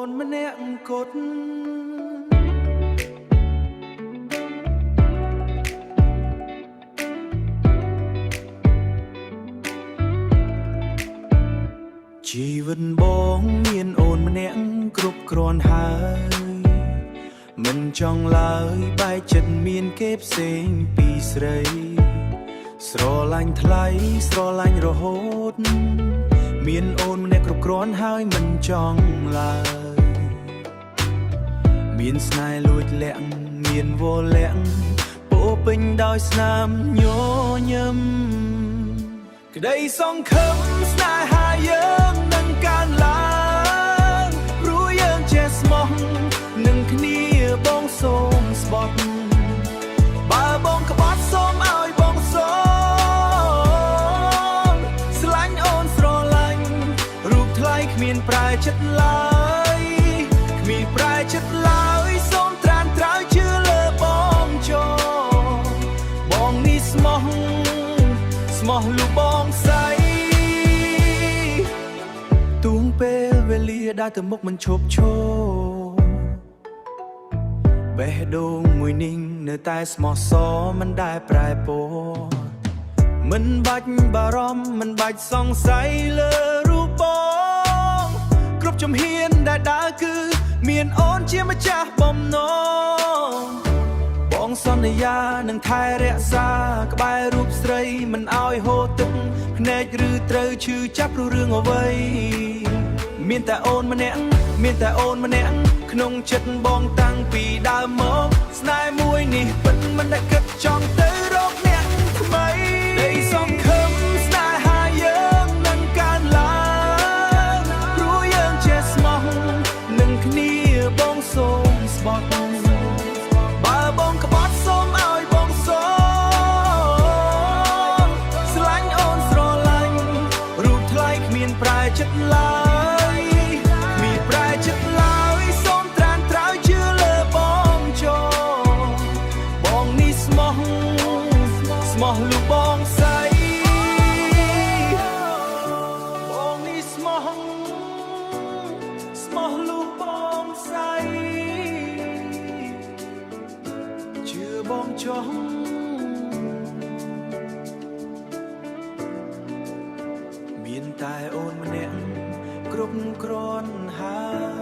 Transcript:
នម្នាក់គត់ជីវិតបងមានអូនម្នាក់គ្រប់គ្រាន់ហើយមិនចង់ឡើយបែកចិត្តមានគេផ្សេងពីស្រីស្រឡាញ់ថ្លៃស្រឡាញ់រហូតមានអូនម្នាក់គ្រប់គ្រាន់ហើយមិនចង់ឡើយមានស្នេហ៍លួចលាក់មានវល់លាក់ពោពេញដោយស្នាមញញឹមក្តីសង្ឃឹមស្នេហាយើងនឹងកើនឡើងព្រោះយើងចេះស្មោះនឹងគ្នាបងសូមស្បត់បើបងក្បត់សូមឲ្យបងសូមស្រឡាញ់អូនស្រឡាញ់រូបថ្លៃគ្មានប្រែចិត្តឡើយគ្មានប្រែចិត្តឡើយសូមត្រានត្រើយជឿលើបងចូលបងនេះស្មោះលូបងស្រីទូងពេលវេលាដើរទៅមុខមិនឈប់ឈរបេះដូងមួយនេះនៅតែស្មោះសរមិនដែលប្រែពណ៌មិនបាច់បារម្ភមិនបាច់សង្ស័យលើរូបបងគ្រប់ជំហានដែលដើរគឺមានអូនជាម្ចាស់បំណងបងសន្យានឹងថែរក្សាក្បែររូបស្រីមិនឲ្យហូរទឹកភ្នែកឬត្រូវឈឺចាប់ព្រោះរឿងអ្វីមានតែអូនម្នាក់ក្នុងចិត្តបងតាំងពីដើមមកស្នេហ៍មួយនេះពិតមិនដែលគិតចង់ទៅរកអ្នកថ្មីដីសង្ឃឹមស្នេហាយើងនឹងកើនឡើងព្រោះយើងចេះស្មោះនឹងគ្នាបងសូមស្បត់បើបងក្បត់សូមឲ្យបងសូមស្រឡាញ់អូនស្រឡាញ់រូបថ្លៃគ្មានប្រែចិត្តឡើយគ្មានប្រែចិត្តឡើយសូមត្រានត្រើយជឿលើបងចូលបងនេះស្មោះលូបងស្រីបងនេះស្មោះលូបងស្រីជឿបងចង់មានតែអូនម្នាក់គ្រប់គ្រាន់ហើយ